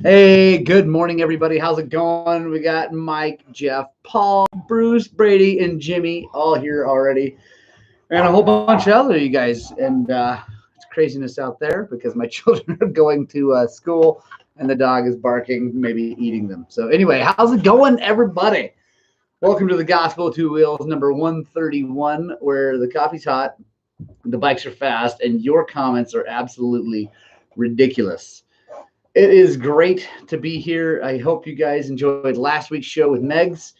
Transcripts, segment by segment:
Hey, good morning, everybody. How's it going? We got Mike, Jeff, Paul, Bruce, Brady, and Jimmy all here already, and a whole bunch of other you guys. And it's craziness out there because my children are going to school, and the dog is barking, maybe eating them. So anyway, how's it going, everybody? Welcome to the Gospel of Two Wheels, number 131, where the coffee's hot, the bikes are fast, and your comments are absolutely ridiculous. It is great to be here. I hope you guys enjoyed last week's show with Megs.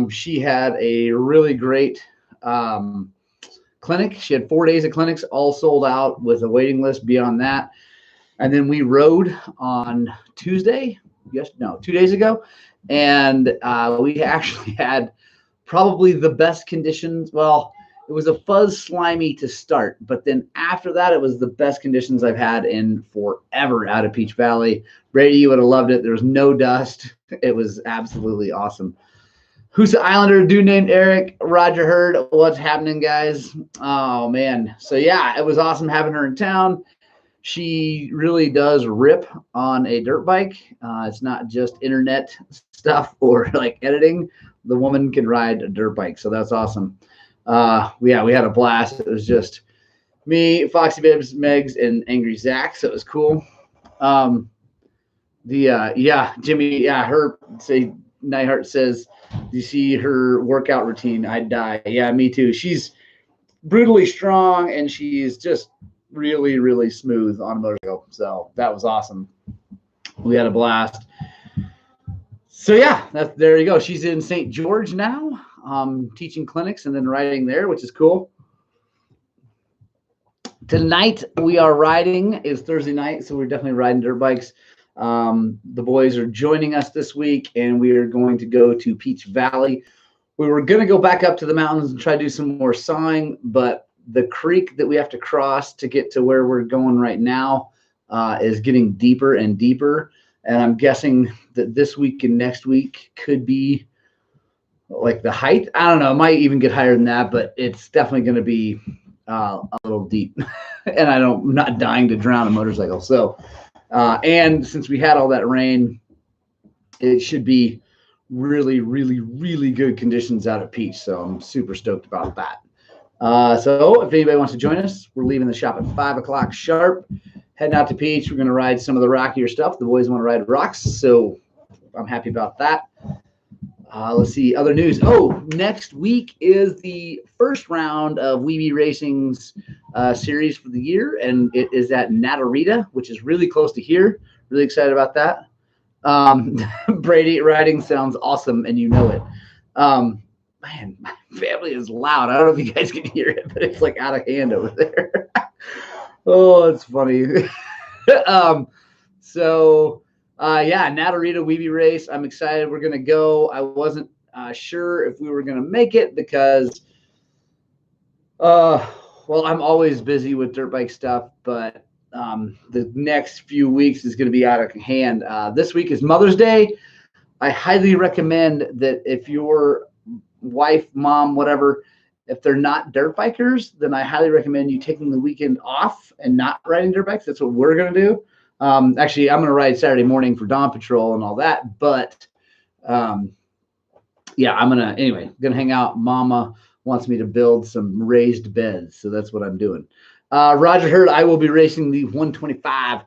She had a really great clinic. She had 4 days of clinics, all sold out with a waiting list beyond that. And then we rode on Tuesday. Yes, no, 2 days ago. And we actually had probably the best conditions. Well, it was a fuzz slimy to start, but then after that, it was the best conditions I've had in forever out of Peach Valley. Brady, you would have loved it. There was no dust. It was absolutely awesome. Who's the Islander dude named Eric? Roger Hurd. What's happening, guys? Oh, man. So, yeah, it was awesome having her in town. She really does rip on a dirt bike. It's not just internet stuff or like editing. The woman can ride a dirt bike, so that's awesome. We had a blast. It was just me, Foxy Bibbs, Megs, and Angry Zach, so it was cool. Jimmy, her say Nightheart says, "Do you see her workout routine? I'd die." Yeah, me too. She's brutally strong, and she's just really, really smooth on a motorcycle. So that was awesome. We had a blast. So yeah, there you go. She's in St. George now, teaching clinics and then riding there, which is cool. Tonight we are riding. It's Thursday night, so we're definitely riding dirt bikes. The boys are joining us this week, and we are going to go to Peach Valley. We were going to go back up to the mountains and try to do some more sawing, but the creek that we have to cross to get to where we're going right now is getting deeper and deeper. And I'm guessing that this week and next week could be like the height. I don't know. It might even get higher than that, but it's definitely going to be a little deep. And I'm not dying to drown a motorcycle. So, and since we had all that rain, it should be really, really, really good conditions out at Peach. So I'm super stoked about that. So if anybody wants to join us, we're leaving the shop at 5 o'clock sharp. Heading out to Peach. We're going to ride some of the rockier stuff. The boys want to ride rocks, so I'm happy about that. Let's see. Other news. Oh, next week is the first round of Weeby Racing's series for the year, and it is at Natarita, which is really close to here. Really excited about that. Brady, riding sounds awesome, and you know it. Man, my family is loud. I don't know if you guys can hear it, but it's like out of hand over there. Oh, it's funny. Natarita Weeby race. I'm excited. We're going to go. I wasn't sure if we were going to make it because, I'm always busy with dirt bike stuff, but the next few weeks is going to be out of hand. This week is Mother's Day. I highly recommend that if your wife, mom, whatever, if they're not dirt bikers, then I highly recommend you taking the weekend off and not riding dirt bikes. That's what we're going to do. Actually, I'm going to ride Saturday morning for Dawn Patrol and all that. But, I'm going to hang out. Mama wants me to build some raised beds. So that's what I'm doing. Roger Hurd, I will be racing the 125.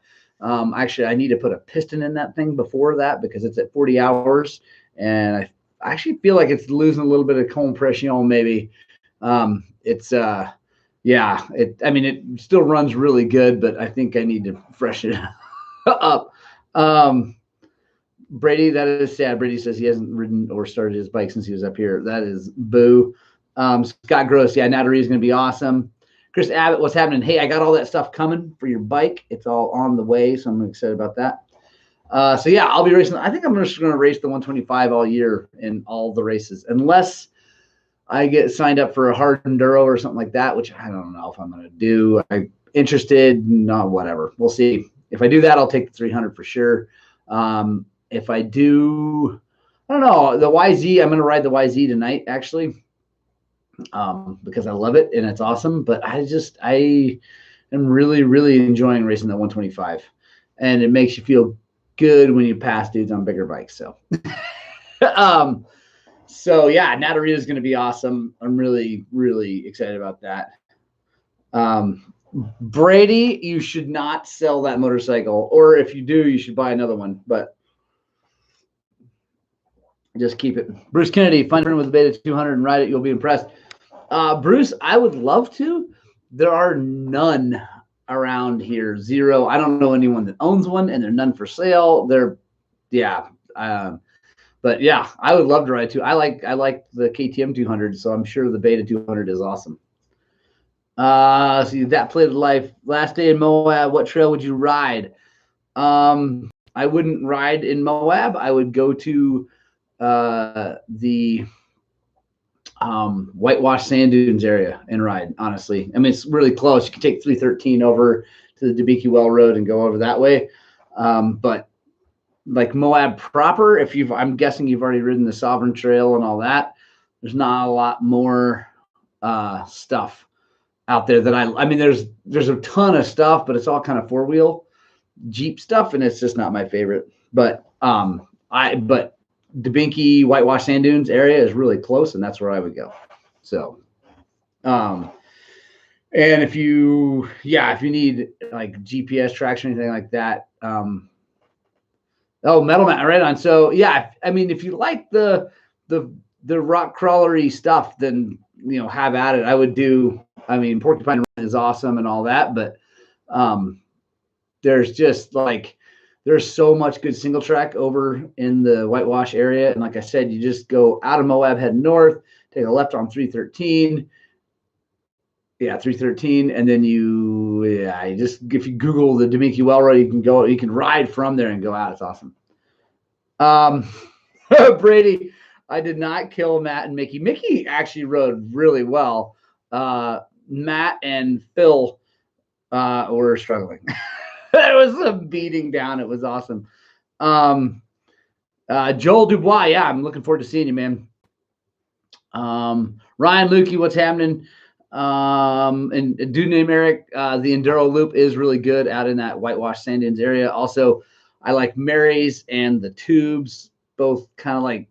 Actually, I need to put a piston in that thing before that because it's at 40 hours. And I actually feel like it's losing a little bit of compression maybe. It still runs really good, but I think I need to freshen it up. Brady, that is sad. Brady says he hasn't ridden or started his bike since he was up here. That is boo. Scott Gross, Natarita is going to be awesome. Chris Abbott, what's happening? Hey, I got all that stuff coming for your bike. It's all on the way, so I'm excited about that. I'll be racing. I think I'm just going to race the 125 all year in all the races, unless I get signed up for a hard enduro or something like that, which I don't know if I'm going to do. I'm interested. No, whatever. We'll see. If I do that, I'll take the 300 for sure. If I do, I don't know, the YZ, I'm going to ride the YZ tonight, actually, because I love it and it's awesome. But I am really, really enjoying racing that 125. And it makes you feel good when you pass dudes on bigger bikes. So, so yeah, Natarita is going to be awesome. I'm really, really excited about that. Brady, you should not sell that motorcycle, or if you do, you should buy another one, but just keep it. Bruce Kennedy, find a friend with a Beta 200 and ride it. You'll be impressed. Bruce, I would love to. There are none around here. Zero. I don't know anyone that owns one, and they're none for sale. Yeah. But yeah, I would love to ride too. I like the KTM 200, so I'm sure the Beta 200 is awesome. See that played life. Last day in Moab, what trail would you ride? I wouldn't ride in Moab. I would go to the whitewash sand dunes area and ride, honestly. I mean, it's really close. You can take 313 over to the DeBeeke Well Road and go over that way. But like Moab proper, I'm guessing you've already ridden the Sovereign Trail and all that. There's not a lot more stuff out there that I mean, there's a ton of stuff, but it's all kind of four-wheel Jeep stuff, and it's just not my favorite. But DeBeeke whitewash sand dunes area is really close, and that's where I would go. So, and if you need like GPS traction or anything like that, Metal Mat, right on. So yeah, I mean, if you like the rock crawlery stuff, then have at it. I would do. I mean, Porcupine Run is awesome and all that, but there's just like there's so much good single track over in the whitewash area, and like I said, you just go out of Moab, head north, take a left on 313. Yeah, 313, and then you just if you Google the DeBeeke Well Road, you can ride from there and go out. It's awesome. Brady, I did not kill Matt and Mickey. Mickey actually rode really well. Matt and Phil were struggling. It was a beating down. It was awesome. Joel Dubois, yeah, I'm looking forward to seeing you, man. Ryan Lukey, what's happening? And a dude named Eric, the Enduro Loop is really good out in that whitewash sand dunes area. Also, I like Mary's and the Tubes, both kind of like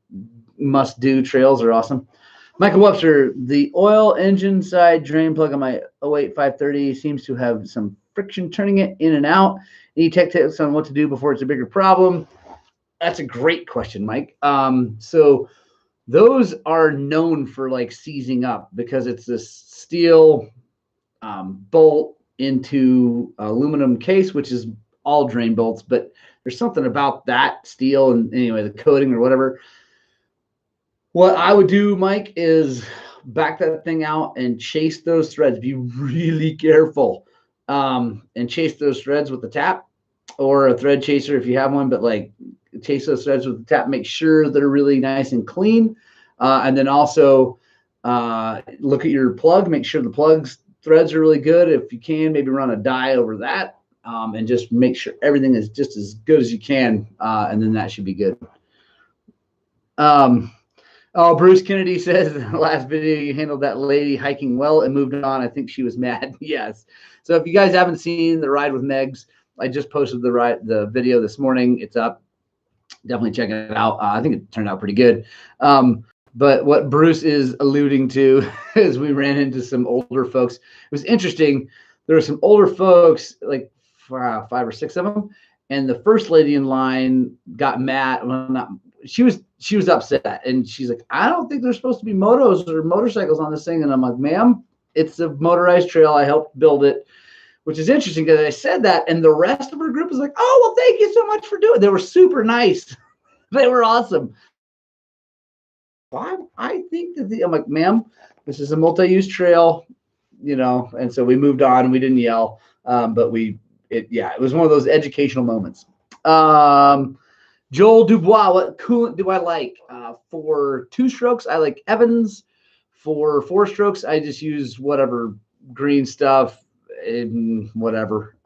must-do trails are awesome. Michael Webster, the oil engine side drain plug on my 08 530 seems to have some friction turning it in and out. Any tech tips on what to do before it's a bigger problem? That's a great question, Mike. So those are known for like seizing up because it's this steel bolt into aluminum case, which is all drain bolts, but there's something about that steel and anyway, the coating or whatever. What I would do, Mike, is back that thing out and chase those threads. Be really careful and chase those threads with the tap or a thread chaser if you have one, but like chase those threads with the tap. Make sure they're really nice and clean. And then also look at your plug. Make sure the plug's threads are really good. If you can, maybe run a die over that and just make sure everything is just as good as you can. And then that should be good. Bruce Kennedy says in the last video you handled that lady hiking well and moved on. I think she was mad. Yes. So if you guys haven't seen the ride with Megs, I just posted the video this morning. It's up. Definitely check it out. I think it turned out pretty good. But what Bruce is alluding to is we ran into some older folks. It was interesting. There were some older folks, like 5 or 6 of them, and the first lady in line got mad. Well, she was upset, and she's like, I don't think there's supposed to be motos or motorcycles on this thing. And I'm like, ma'am, it's a motorized trail. I helped build it, which is interesting because I said that, and the rest of her group was like, oh, well, thank you so much for doing it. They were super nice. They were awesome. I think that I'm like, ma'am, this is a multi-use trail, and so we moved on and we didn't yell. But it was one of those educational moments. Joel Dubois, what coolant do I like? For 2 strokes, I like Evans. For 4 strokes, I just use whatever green stuff and whatever.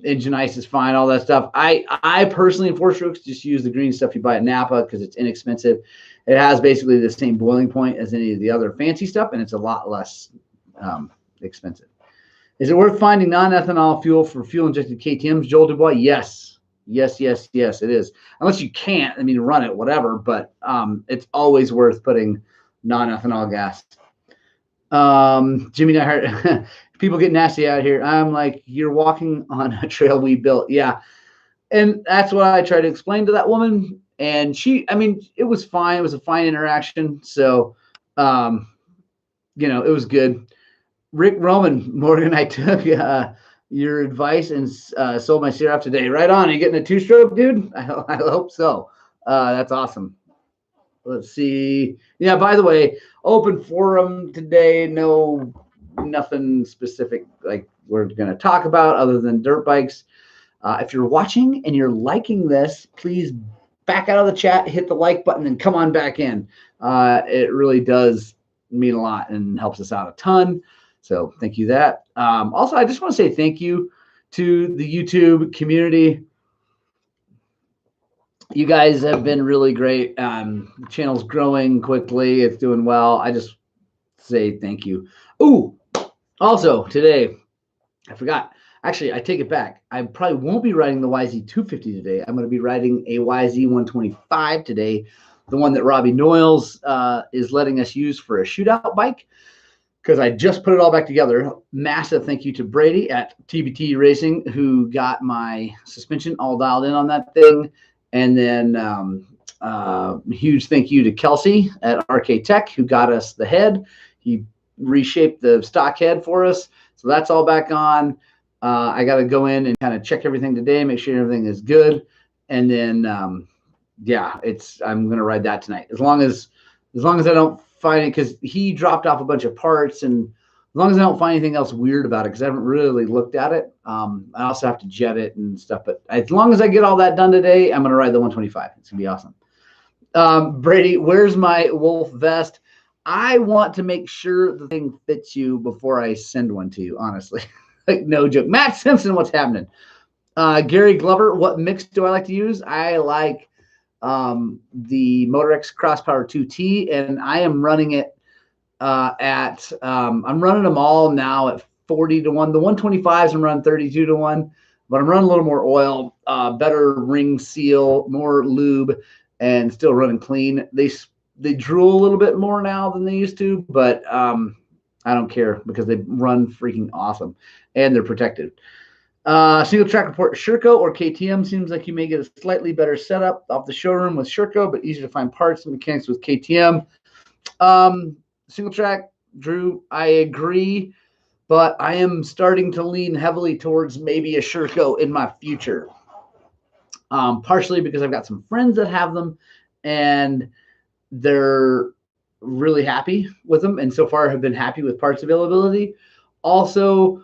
Engine ice is fine, all that stuff. I personally in 4 strokes just use the green stuff you buy at Napa because it's inexpensive. It has basically the same boiling point as any of the other fancy stuff, and it's a lot less expensive. Is it worth finding non-ethanol fuel for fuel-injected KTMs? Joel Dubois, yes. Yes, yes, yes, it is. Unless you can't, I mean, run it, whatever. But it's always worth putting non-ethanol gas. Jimmy Neihart, people get nasty out here. I'm like, you're walking on a trail we built. Yeah. And that's what I tried to explain to that woman. And she, I mean, it was fine. It was a fine interaction. So, it was good. Rick Roman, Morgan, I took your advice and sold my Sierra today. Right on. Are you getting a 2-stroke, dude? I hope so. That's awesome. Let's see. Yeah, by the way, open forum today. No, nothing specific like we're going to talk about other than dirt bikes. If you're watching and you're liking this, please back out of the chat, hit the like button, and come on back in. It really does mean a lot and helps us out a ton. So thank you that. Also, I just want to say thank you to the YouTube community. You guys have been really great. The channel's growing quickly. It's doing well. I just say thank you. Ooh, also today, I forgot. Actually, I take it back. I probably won't be riding the YZ250 today. I'm going to be riding a YZ125 today, the one that Robbie Noyles is letting us use for a shootout bike, because I just put it all back together. Massive thank you to Brady at TBT Racing, who got my suspension all dialed in on that thing. And then huge thank you to Kelsey at RK Tech, who got us the head. He reshaped the stock head for us. So that's all back on. I got to go in and kind of check everything today, make sure everything is good. And then, I'm going to ride that tonight. As long as I don't find it, because he dropped off a bunch of parts, and as long as I don't find anything else weird about it, because I haven't really looked at it. I also have to jet it and stuff, but as long as I get all that done today, I'm going to ride the 125. It's going to be awesome. Brady, where's my wolf vest? I want to make sure the thing fits you before I send one to you, honestly. Like, no joke. Matt Simpson, what's happening? Gary Glover, what mix do I like to use? I like the MotorX Crosspower 2T, and I am running it I'm running them all now at 40 to 1. The 125s I'm running 32 to 1, but I'm running a little more oil, better ring seal, more lube, and still running clean. They drool a little bit more now than they used to, but I don't care because they run freaking awesome and they're protected. Single track report, Sherco or KTM. Seems like you may get a slightly better setup off the showroom with Sherco, but easier to find parts and mechanics with KTM. Single track, Drew, I agree, but I am starting to lean heavily towards maybe a Sherco in my future. Partially because I've got some friends that have them and they're really happy with them, and so far have been happy with parts availability. Also,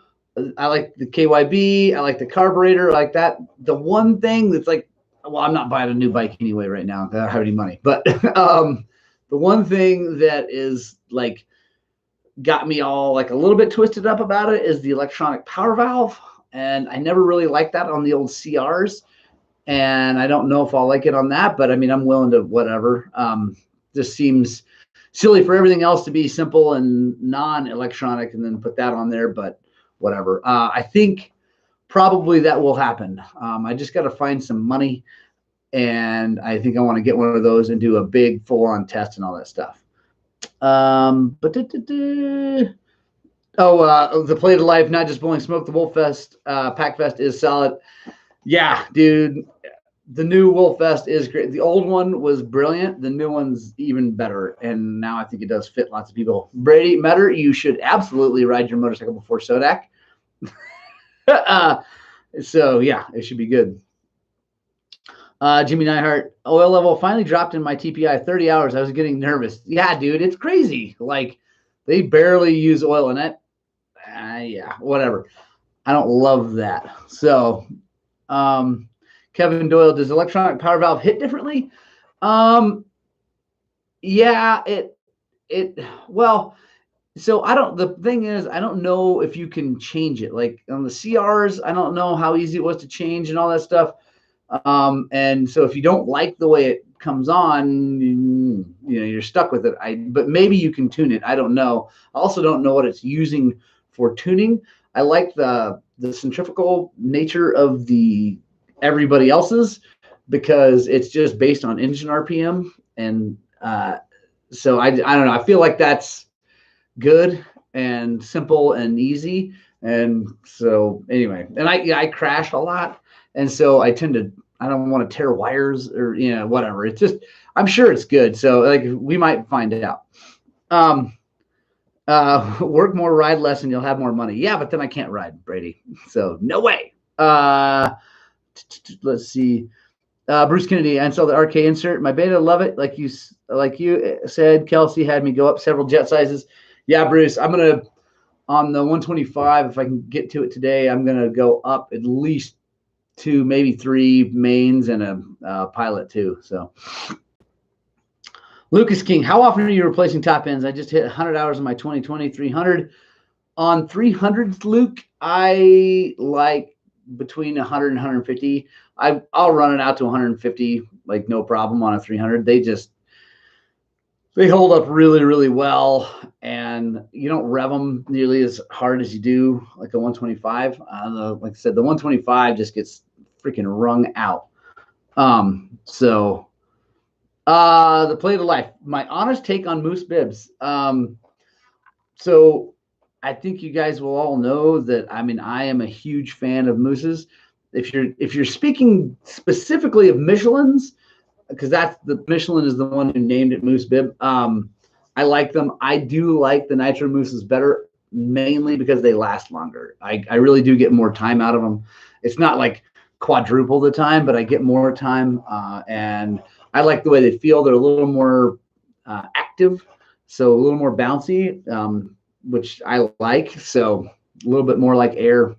I like the KYB, I like the carburetor, I like that. The one thing that's like, well, I'm not buying a new bike anyway right now because I don't have any money, but the one thing that is like got me all like a little bit twisted up about it is the electronic power valve. And I never really liked that on the old CRs. And I don't know if I'll like it on that, but I mean, I'm willing to whatever. This seems silly for everything else to be simple and non-electronic and then put that on there, but whatever. I think probably that will happen. I just got to find some money. And I think I want to get one of those and do a big full-on test and all that stuff. The Plate of Life, not just blowing smoke. The Wolf Fest, Pack Fest is solid. Yeah, dude. The new Wolf Fest is great. The old one was brilliant. The new one's even better. And now I think it does fit lots of people. Brady Metter, you should absolutely ride your motorcycle before Sodak. So, yeah, it should be good. Jimmy Neihart, oil level finally dropped in my TPI 30 hours. I was getting nervous. Yeah, dude, it's crazy. Like, they barely use oil in it. Yeah, whatever. I don't love that. So, Kevin Doyle, does electronic power valve hit differently? Yeah, well, so the thing is, I don't know if you can change it. Like on the CRs, I don't know how easy it was to change and all that stuff. And so if you don't like the way it comes on, you're stuck with it. But maybe you can tune it. I don't know. I also don't know what it's using for tuning. I like the centrifugal nature of the everybody else's because it's just based on engine RPM. And so I don't know. I feel like that's good and simple and easy. And so anyway, and I crash a lot. And so I don't want to tear wires or, whatever. It's just, I'm sure it's good. So like we might find out. Work more, ride less, and you'll have more money. Yeah, but then I can't ride, Brady. So no way. Let's see. Bruce Kennedy, and so the RK insert. My beta, love it. Like you said, Kelsey had me go up several jet sizes. Yeah, Bruce, I'm gonna on the 125. If I can get to it today, I'm gonna go up at least 2, maybe 3 mains and a pilot too. So. Lucas King, how often are you replacing top ends? I just hit 100 hours in my 2020 300. On 300s, Luke, I like between 100 and 150. I'll run it out to 150, like no problem on a 300. They hold up really, really well, and you don't rev them nearly as hard as you do like a 125. Like I said, the 125 just gets freaking wrung out. The play of life. My honest take on moose bibs. So I think you guys will all know that. I mean, I am a huge fan of mooses. If you're speaking specifically of Michelin's, because Michelin is the one who named it moose bib. I like them. I do like the Nitro mooses better, mainly because they last longer. I really do get more time out of them. It's not like quadruple the time, but I get more time, and I like the way they feel. They're a little more active, so a little more bouncy, which I like. So a little bit more like air,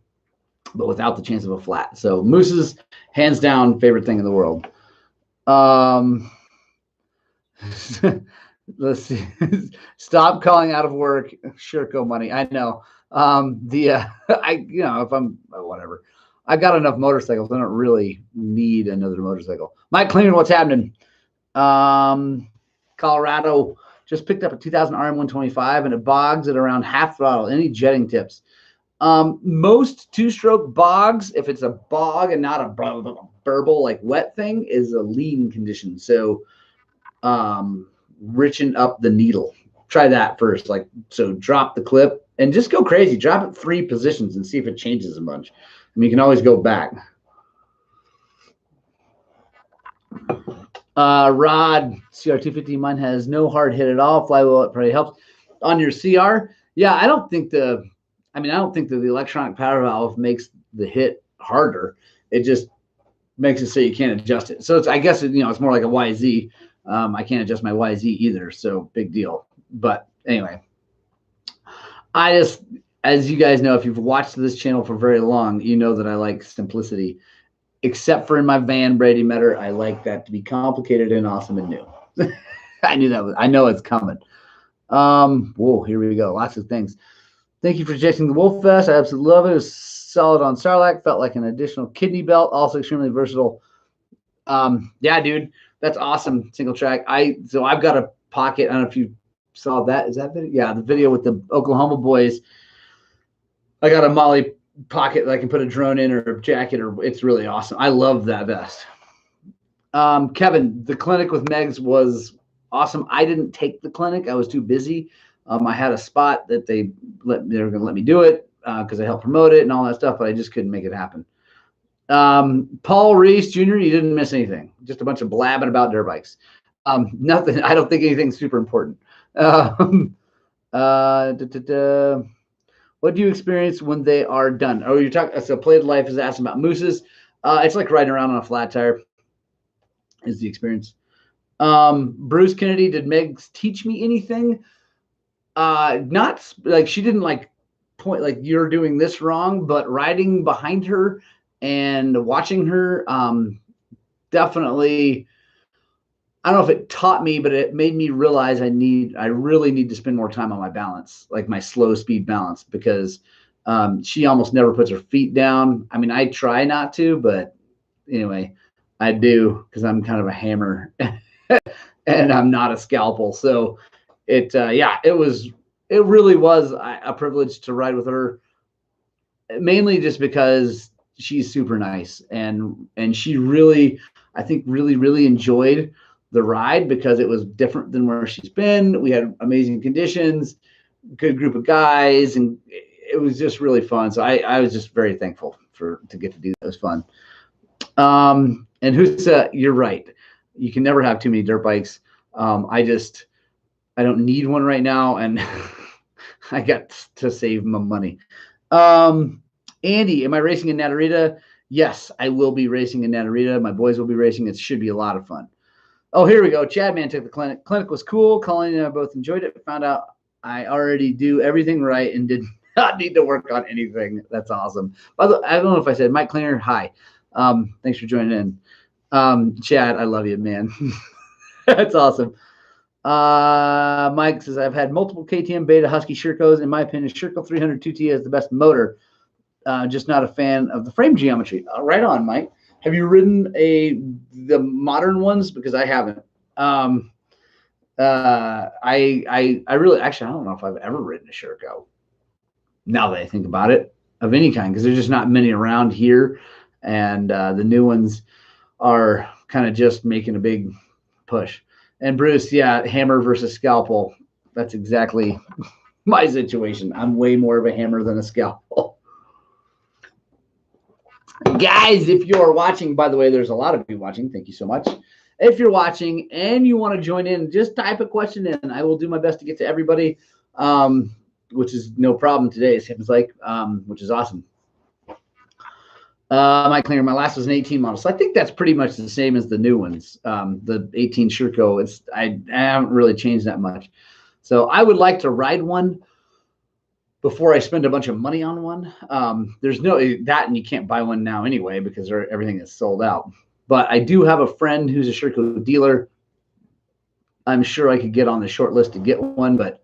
but without the chance of a flat. So mooses, hands down, favorite thing in the world. Let's see. Stop calling out of work. Sherco money. I know. If I'm whatever. I got enough motorcycles. I don't really need another motorcycle. Mike Cleaner, what's happening? Colorado just picked up a 2000 RM125 and it bogs at around half throttle. Any jetting tips? Most two-stroke bogs, if it's a bog and not a burble like wet thing, is a lean condition. So richen up the needle. Try that first. So drop the clip and just go crazy. Drop it 3 positions and see if it changes a bunch. I mean, you can always go back. Rod, CR250, mine has no hard hit at all. Flywheel, it probably helps. On your CR, yeah, I don't think that the electronic power valve makes the hit harder. It just makes it so you can't adjust it. So I guess it's more like a YZ. I can't adjust my YZ either, so big deal. But anyway, as you guys know, if you've watched this channel for very long, you know that I like simplicity. Except for in my van, Brady Metter, I like that to be complicated and awesome and new. I knew that. I know it's coming. Whoa, here we go. Lots of things. Thank you for suggesting the Wolf Vest. I absolutely love it. It was solid on Sarlacc. Felt like an additional kidney belt. Also extremely versatile. Yeah, dude, that's awesome. Single track. So I've got a pocket. I don't know if you saw that. Is that video? Yeah, the video with the Oklahoma boys. I got a Molly pocket that I can put a drone in or a jacket, or it's really awesome. I love that vest. Kevin, the clinic with Megs was awesome. I didn't take the clinic. I was too busy. I had a spot that they were going to let me do it because I helped promote it and all that stuff, but I just couldn't make it happen. Paul Reese Jr., you didn't miss anything. Just a bunch of blabbing about dirt bikes. Nothing. I don't think anything's super important. What do you experience when they are done? Oh, you're talking. So Played Life is asking about mooses. It's like riding around on a flat tire. Is the experience. Bruce Kennedy, did Megs teach me anything? Not like she didn't point like you're doing this wrong, but riding behind her and watching her definitely. I don't know if it taught me, but it made me realize I really need to spend more time on my balance, like my slow speed balance, because she almost never puts her feet down. I mean, I try not to, but anyway, I do because I'm kind of a hammer and I'm not a scalpel. So it really was a privilege to ride with her, mainly just because she's super nice, and she really, I think, really enjoyed the ride because it was different than where she's been. We had amazing conditions, good group of guys, and it was just really fun. So I was just very thankful to get to do that. It was fun. And you're right. You can never have too many dirt bikes. I don't need one right now, and I got to save my money. Andy, am I racing in Natarita? Yes, I will be racing in Natarita. My boys will be racing. It should be a lot of fun. Oh, here we go. Chad Man took the clinic. Clinic was cool. Colleen and I both enjoyed it. Found out I already do everything right and did not need to work on anything. That's awesome. By the way, I don't know if I said Mike Cleaner. Hi. Thanks for joining in. Chad, I love you, man. That's awesome. Mike says, I've had multiple KTM Beta Husky Shirkos. In my opinion, Shirko 300 2T is the best motor. Just not a fan of the frame geometry. Right on, Mike. Have you ridden the modern ones? Because I haven't. I really, actually, I don't know if I've ever ridden a Shirko. Now that I think about it, of any kind, because there's just not many around here, and the new ones are kind of just making a big push. And Bruce, yeah, hammer versus scalpel. That's exactly my situation. I'm way more of a hammer than a scalpel. Guys, if you're watching, by the way, there's a lot of you watching. Thank you so much. If you're watching and you want to join in, just type a question in. I will do my best to get to everybody, which is no problem today. It seems like, which is awesome. Mike Klinger, my last was an 18 model. So I think that's pretty much the same as the new ones. The 18 Shirko, I haven't really changed that much. So I would like to ride one before I spend a bunch of money on one. There's no that, and you can't buy one now anyway because everything is sold out. But I do have a friend who's a Shirko dealer. I'm sure I could get on the short list to get one, but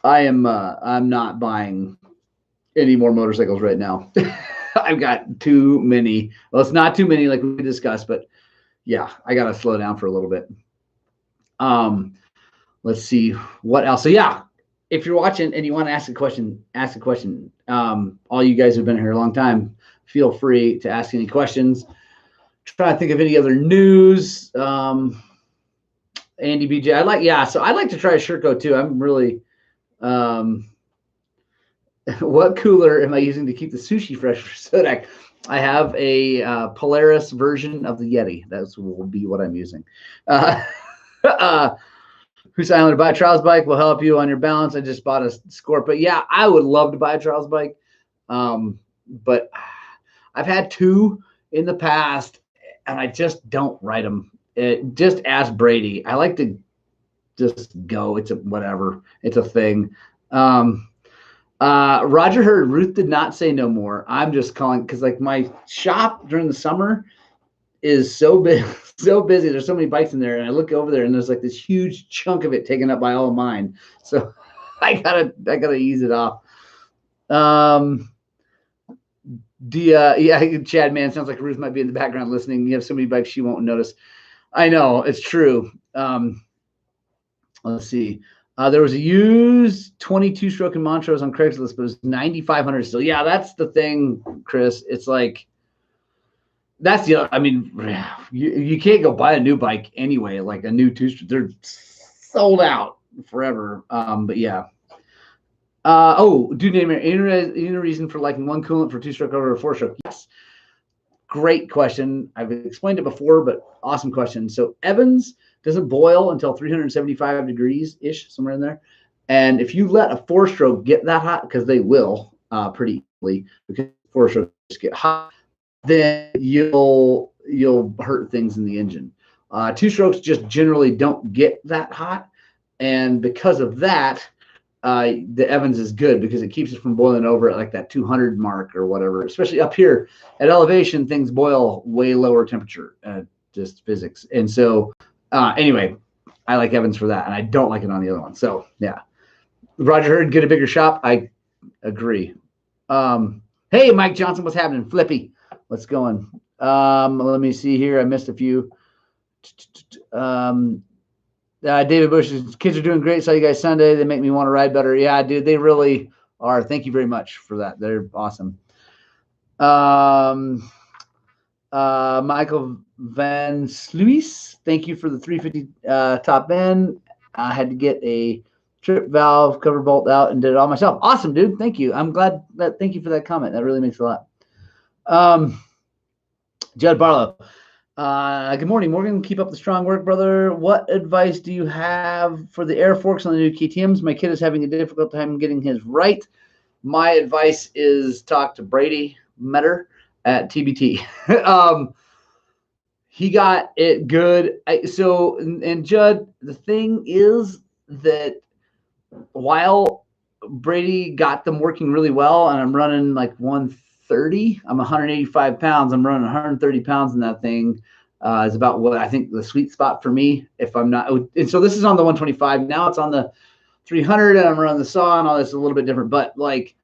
I'm not buying any more motorcycles right now. I've got too many. Well, it's not too many like we discussed, but yeah, I got to slow down for a little bit. Let's see what else. So yeah, if you're watching and you want to ask a question, ask a question. All you guys who've been here a long time, feel free to ask any questions. Try to think of any other news. Andy BJ, I'd like to try a Shirko too. I'm really, what cooler am I using to keep the sushi fresh for Sodak? I have a Polaris version of the Yeti. That will be what I'm using. Who's Island to buy a trials bike will help you on your balance. I just bought a Scorp, but yeah, I would love to buy a trials bike. But I've had two in the past, and I just don't ride them. Just ask Brady. I like to just go. It's whatever. It's a thing. Roger Hurd, Ruth did not say no more. I'm just calling because like my shop during the summer is so big, so busy. There's so many bikes in there, and I look over there and there's like this huge chunk of it taken up by all of mine. So I gotta ease it off. Yeah, Chad, man, sounds like Ruth might be in the background listening. You have so many bikes she won't notice. I know, it's true. Let's see. There was a used 22-stroke in Montrose on Craigslist, but it was $9,500 still. Yeah, that's the thing, Chris. It's like that's the. I mean, you can't go buy a new bike anyway. Like a new two-stroke, they're sold out forever. But yeah. Do name it any reason for liking one coolant for two-stroke over a four-stroke? Yes. Great question. I've explained it before, but awesome question. So Evans doesn't boil until 375 degrees ish, somewhere in there. And if you let a four-stroke get that hot, because they will pretty easily, because four-strokes get hot, then you'll hurt things in the engine. Two-strokes just generally don't get that hot, and because of that, the Evans is good because it keeps it from boiling over at like that 200 mark or whatever. Especially up here at elevation, things boil way lower temperature, just physics. And so anyway, I like Evans for that, and I don't like it on the other one. So yeah, Roger Hurd, get a bigger shop. I agree. Hey, Mike Johnson, what's happening? Flippy, what's going? Let me see here. I missed a few. David Bush's kids are doing great. Saw you guys Sunday. They make me want to ride better. Yeah, dude, they really are. Thank you very much for that. They're awesome. Michael Van Sluis, thank you for the 350 top end. I had to get a trip valve cover bolt out and did it all myself. Awesome, dude. Thank you. I'm glad that. Thank you for that comment. That really makes a lot. Judd Barlow. Good morning, Morgan. Keep up the strong work, brother. What advice do you have for the air forks on the new KTMs? My kid is having a difficult time getting his right. My advice is talk to Brady Metter at TBT. He got it good. And Judd, the thing is that while Brady got them working really well, and I'm running like 130, I'm 185 pounds. I'm running 130 pounds in that thing. Is about what I think the sweet spot for me. If I'm not, and so this is on the 125. Now it's on the 300, and I'm running the saw and all this a little bit different. But like,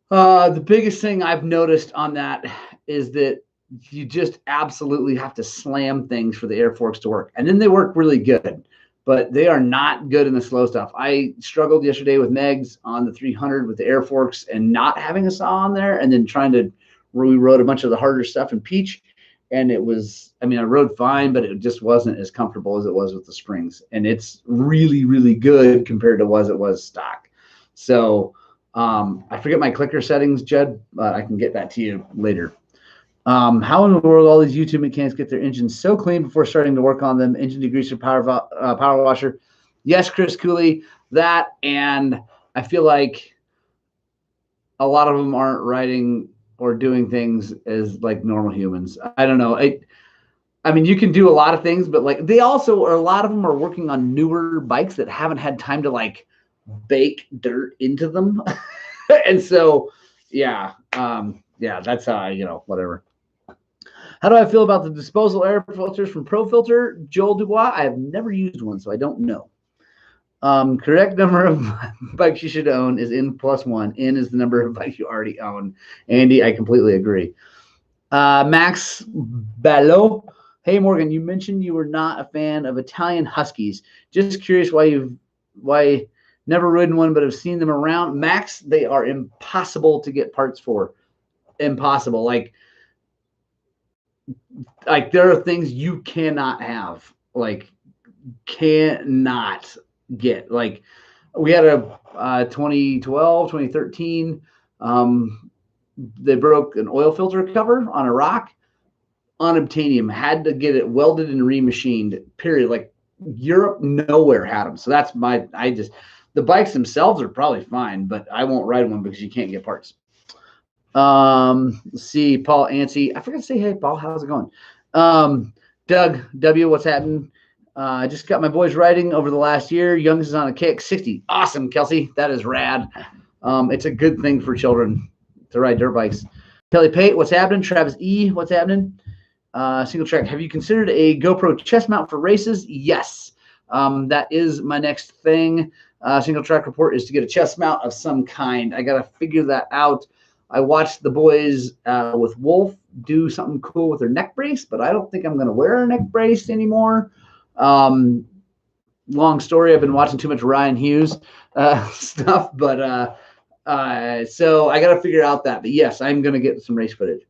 the biggest thing I've noticed on that is that you just absolutely have to slam things for the air forks to work, and then they work really good. But they are not good in the slow stuff. I struggled yesterday with Megs on the 300 with the air forks and not having a saw on there, and then trying to we rode a bunch of the harder stuff in Peach. And it was, I mean, I rode fine, but it just wasn't as comfortable as it was with the springs. And it's really, really good compared to what it was stock. So I forget my clicker settings, Jed, but I can get that to you later. How in the world all these YouTube mechanics get their engines so clean before starting to work on them? Engine degreaser, power washer. Yes, Chris Cooley, that. And I feel like a lot of them aren't riding or doing things as like normal humans. I don't know. I mean, you can do a lot of things, but like they also are, a lot of them are working on newer bikes that haven't had time to like bake dirt into them. And so, yeah, that's how whatever. How do I feel about the disposal air filters from Pro Filter? Joel Dubois, I have never used one, so I don't know. Correct number of bikes you should own is N plus one. N is the number of bikes you already own. Andy, I completely agree. Max Ballot. Hey, Morgan, you mentioned you were not a fan of Italian Huskies. Just curious why never ridden one, but have seen them around. Max, they are impossible to get parts for. Impossible. Like there are things you cannot have. Like cannot get. Like we had a 2012, 2013. They broke an oil filter cover on a rock. Unobtainium, had to get it welded and remachined, period. Like Europe nowhere had them. So that's the bikes themselves are probably fine, but I won't ride one because you can't get parts. Let's see, Paul Anstey. I forgot to say, hey, Paul, how's it going? Doug W, what's happening? I just got my boys riding over the last year. Young's is on a KX60. Awesome, Kelsey. That is rad. It's a good thing for children to ride dirt bikes. Kelly Pate, what's happening? Travis E, what's happening? Single track. Have you considered a GoPro chest mount for races? Yes. That is my next thing. Single track report is to get a chest mount of some kind. I got to figure that out. I watched the boys with Wolf do something cool with their neck brace, but I don't think I'm going to wear a neck brace anymore. Long story. I've been watching too much Ryan Hughes stuff, but so I got to figure out that. But yes, I'm going to get some race footage.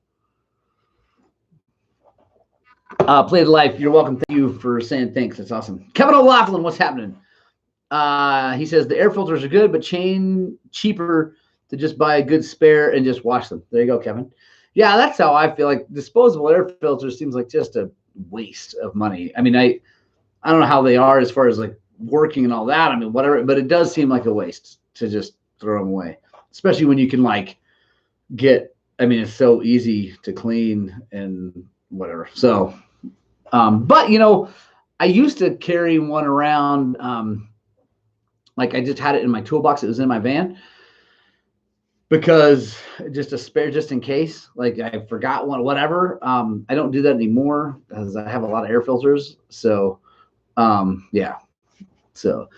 Play the life. You're welcome. Thank you for saying thanks. That's awesome. Kevin O'Laughlin, what's happening? He says the air filters are good, but cheaper to just buy a good spare and just wash them. There you go, Kevin. Yeah, that's how I feel. Like disposable air filters seems like just a waste of money. I mean, I don't know how they are as far as like working and all that. I mean, whatever, but it does seem like a waste to just throw them away, especially when you can like get, I mean, it's so easy to clean and whatever. So, but I used to carry one around. Like I just had it in my toolbox. It was in my van because just a spare, just in case, like I forgot one, whatever. I don't do that anymore because I have a lot of air filters. So, yeah. So,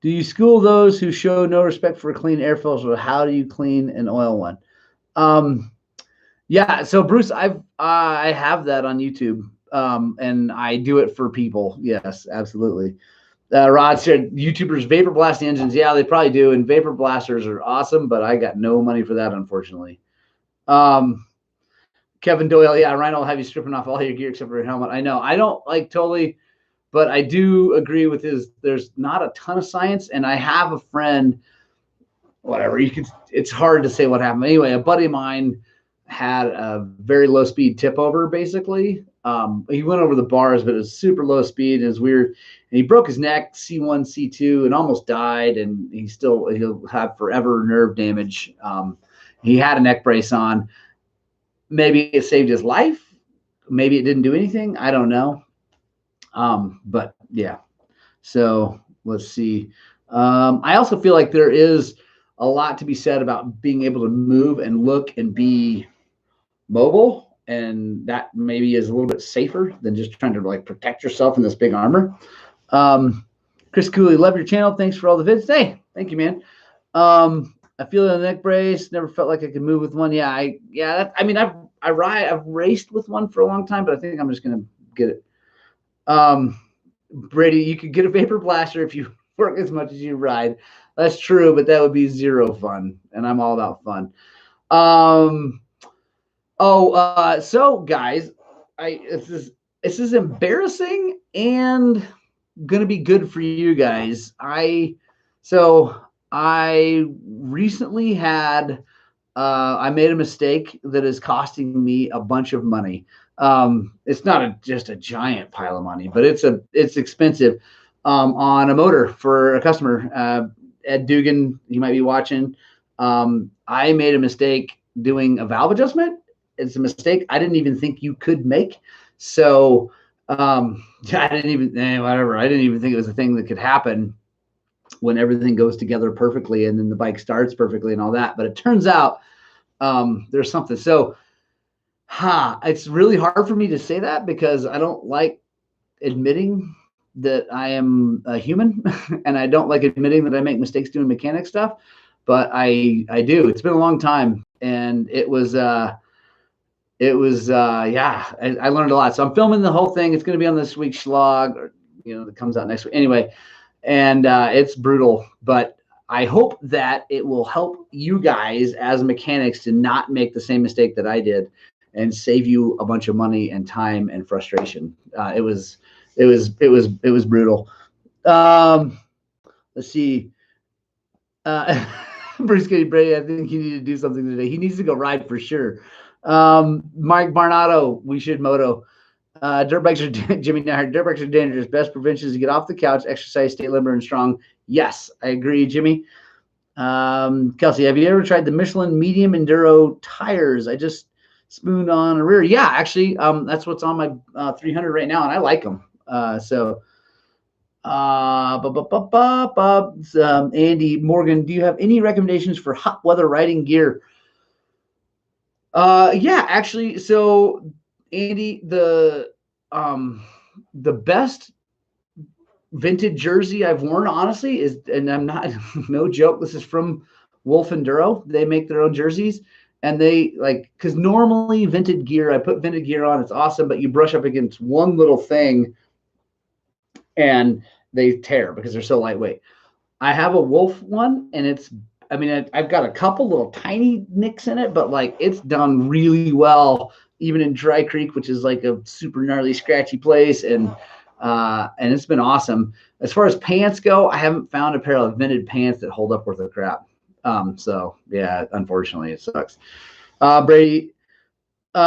do you school those who show no respect for a clean air filter? How do you clean an oil one? Yeah. So Bruce, I have that on YouTube. And I do it for people. Yes, absolutely. Rod said YouTubers vapor blast the engines. Yeah, they probably do. And vapor blasters are awesome, but I got no money for that, unfortunately. Kevin Doyle, yeah, Ryan will have you stripping off all your gear except for your helmet. I know. I don't like totally, but I do agree with his. There's not a ton of science, and I have a friend. Whatever you could. It's hard to say what happened. Anyway, a buddy of mine had a very low speed tip over. Basically, he went over the bars, but it was super low speed and it was weird. And he broke his neck, C1, C2, and almost died. And he'll have forever nerve damage. He had a neck brace on. Maybe it saved his life. Maybe it didn't do anything. I don't know. But yeah. So let's see. I also feel like there is a lot to be said about being able to move and look and be mobile. And that maybe is a little bit safer than just trying to like protect yourself in this big armor. Chris Cooley, love your channel. Thanks for all the vids. Hey, thank you, man. I feel a neck brace. Never felt like I could move with one. Yeah, I've raced with one for a long time, but I think I'm just gonna get it. Brady, you could get a vapor blaster if you work as much as you ride. That's true, but that would be zero fun, and I'm all about fun. So guys, this is embarrassing and gonna be good for you guys. I recently had I made a mistake that is costing me a bunch of money. It's not just a giant pile of money, but it's expensive on a motor for a customer. Ed Dugan, you might be watching. I made a mistake doing a valve adjustment. It's a mistake I didn't even think you could make. So I didn't even think it was a thing that could happen when everything goes together perfectly and then the bike starts perfectly and all that. But it turns out there's something. So it's really hard for me to say that because I don't like admitting that I am a human and I don't like admitting that I make mistakes doing mechanic stuff, but I do. It's been a long time, and I learned a lot. So I'm filming the whole thing. It's going to be on this week's Schlog, or that comes out next week anyway. And it's brutal, but I hope that it will help you guys as mechanics to not make the same mistake that I did and save you a bunch of money and time and frustration. It was brutal. Let's see. Bruce Kitty Brady, I think you need to do something today. He needs to go ride for sure. Mike Barnado, we should moto. Dirt bikes are Jimmy Nair. Dirt bikes are dangerous. Best prevention is to get off the couch, exercise, stay limber and strong. Yes, I agree, Jimmy. Kelsey, have you ever tried the Michelin medium enduro tires? I just spooned on a rear. Yeah, actually, that's what's on my 300 right now, and I like them. Andy Morgan, do you have any recommendations for hot weather riding gear? Yeah, actually, so Andy, the best vintage jersey I've worn, honestly, is, and I'm not, no joke, this is from Wolf Enduro. They make their own jerseys, and they because normally vintage gear, I put vintage gear on, it's awesome, but you brush up against one little thing and they tear because they're so lightweight. I have a Wolf one, and I've got a couple little tiny nicks in it, but it's done really well, even in Dry Creek, which is like a super gnarly, scratchy place. And it's been awesome. As far as pants go, I haven't found a pair of vintage pants that hold up worth a crap. So yeah, unfortunately it sucks. Brady, he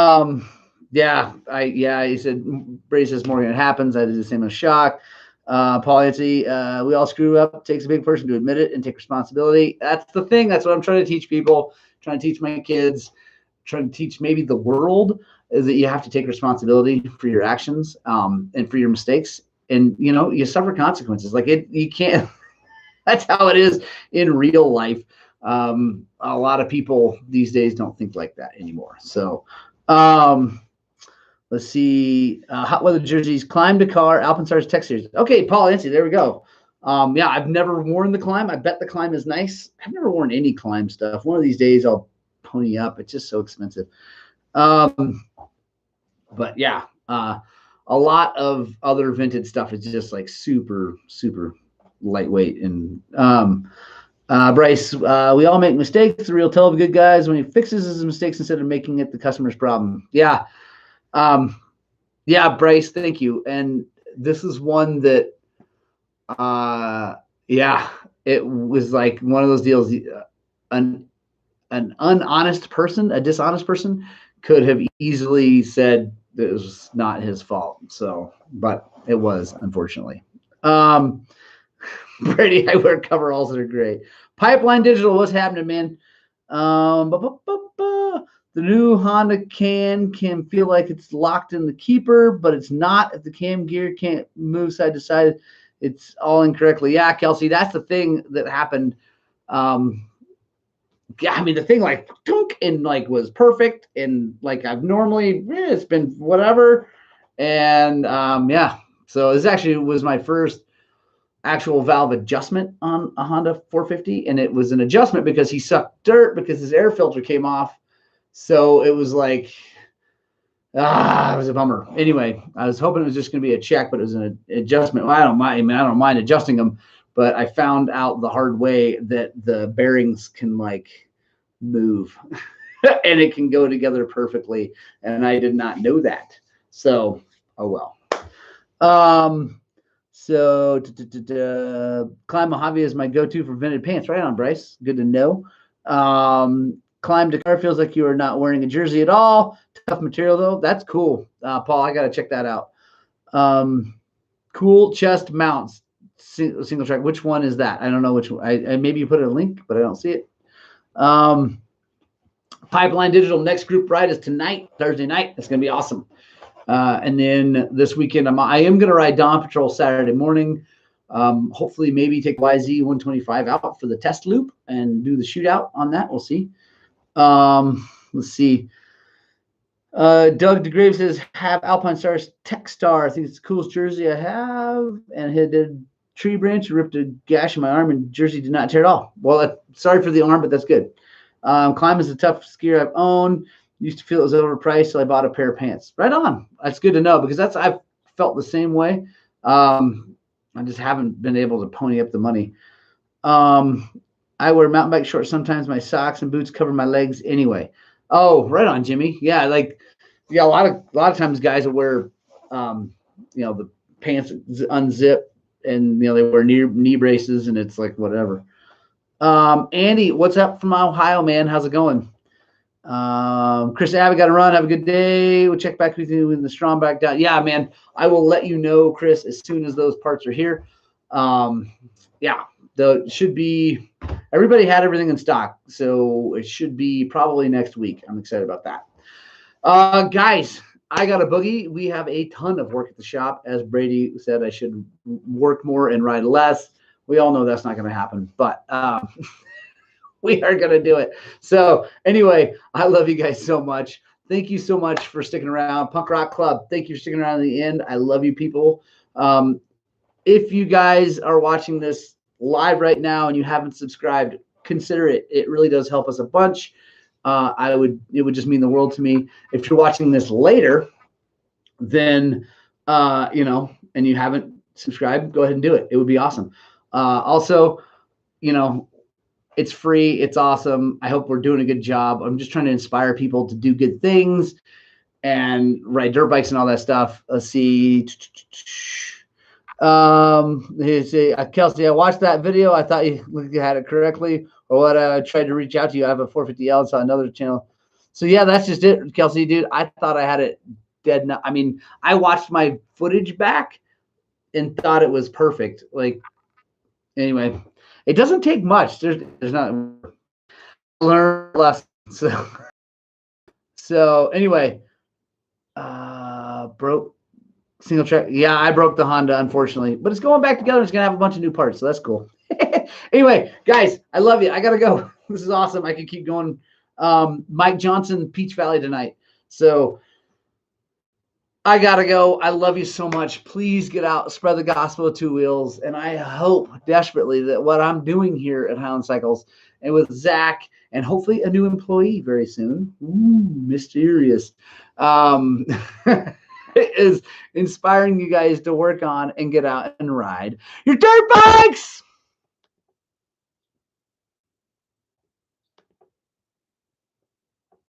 said, Brady says, Morgan, it happens. I did the same with Shock. Paul Yancey, we all screw up. It takes a big person to admit it and take responsibility. That's the thing. That's what I'm trying to teach people, trying to teach my kids, trying to teach maybe the world, is that you have to take responsibility for your actions and for your mistakes. And, you suffer consequences. You can't, that's how it is in real life. A lot of people these days don't think like that anymore. So, let's see. Hot weather jerseys, Climb to Car, Alpinstars Tech Series. Okay, Paul Yancey, there we go. Yeah, I've never worn the Climb. I bet the Climb is nice. I've never worn any Climb stuff. One of these days I'll pony up. It's just so expensive. But yeah, a lot of other vintage stuff is just like super, super lightweight. And Bryce, we all make mistakes. The real tell of good guys when he fixes his mistakes instead of making it the customer's problem. Yeah. Yeah, Bryce, thank you. And this is one that, yeah, it was like one of those deals. An unhonest person, a dishonest person, could have easily said that it was not his fault. So, but it was, unfortunately. Brady eyewear coveralls that are great. Pipeline Digital, what's happening, man? The new Honda can feel like it's locked in the keeper, but it's not. If the cam gear can't move side to side, it's all incorrectly. Yeah, Kelsey, that's the thing that happened. Yeah, I mean, the thing like tunk and like was perfect, and like I've normally it's been whatever, and yeah. So this actually was my first actual valve adjustment on a Honda 450, and it was an adjustment because he sucked dirt because his air filter came off. So it was like, it was a bummer. Anyway, I was hoping it was just going to be a check, but it was an adjustment. Well, I don't mind. I mean, I don't mind adjusting them, but I found out the hard way that the bearings can like move and it can go together perfectly. And I did not know that. So, oh well. So Climb Mojave is my go-to for vintage pants. Right on, Bryce. Good to know. Climb Dakar feels like you are not wearing a jersey at all. Tough material though. That's cool. Paul, I got to check that out. Cool chest mounts, single track. Which one is that? I don't know which one. I maybe you put a link, but I don't see it. Pipeline Digital next group ride is tonight, Thursday night. It's going to be awesome. And then this weekend, I am going to ride Dawn Patrol Saturday morning. Hopefully maybe take YZ 125 out for the test loop and do the shootout on that. We'll see. Let's see. Doug DeGrave says, have Alpine Stars Tech Star. I think it's the coolest jersey I have. And hit a tree branch, ripped a gash in my arm, and jersey did not tear at all. Well, sorry for the arm, but that's good. Climb is the toughest gear I've owned. Used to feel it was overpriced, so I bought a pair of pants. Right on. That's good to know because I've felt the same way. I just haven't been able to pony up the money. I wear mountain bike shorts sometimes. My socks and boots cover my legs anyway. Oh, right on, Jimmy. Yeah, like a lot of times guys will wear the pants unzip and they wear knee braces and it's like whatever. Andy, what's up from Ohio, man? How's it going? Chris Abbott, got to run. Have a good day. We'll check back with you in the strong back down. Yeah, man, I will let you know, Chris, as soon as those parts are here. Yeah, should be. Everybody had everything in stock, so it should be probably next week. I'm excited about that. Guys, I got a boogie. We have a ton of work at the shop. As Brady said, I should work more and ride less. We all know that's not going to happen, but we are going to do it. So anyway, I love you guys so much. Thank you so much for sticking around. Punk Rock Club, thank you for sticking around to the end. I love you people. If you guys are watching this live right now and you haven't subscribed, consider it. It really does help us a bunch. It would just mean the world to me. If you're watching this later, then, and you haven't subscribed, go ahead and do it. It would be awesome. Also, it's free. It's awesome. I hope we're doing a good job. I'm just trying to inspire people to do good things and ride dirt bikes and all that stuff. Let's see. Kelsey, I watched that video. I thought you had it correctly. Or what? I tried to reach out to you. I have a 450L. It's on another channel. So yeah, that's just it, Kelsey, dude. I thought I had it dead. I mean, I watched my footage back and thought it was perfect. Like, anyway, it doesn't take much. There's not learn lessons. So anyway, broke single track. Yeah, I broke the Honda, unfortunately, but it's going back together. It's gonna have a bunch of new parts, so that's cool. Anyway, guys, I love you. I gotta go. This is awesome. I can keep going. Mike Johnson, Peach Valley tonight. So I gotta go. I love you so much. Please get out, spread the gospel of two wheels. And I hope desperately that what I'm doing here at Highland Cycles and with Zach and hopefully a new employee very soon. Ooh, mysterious. is inspiring you guys to work on and get out and ride your dirt bikes.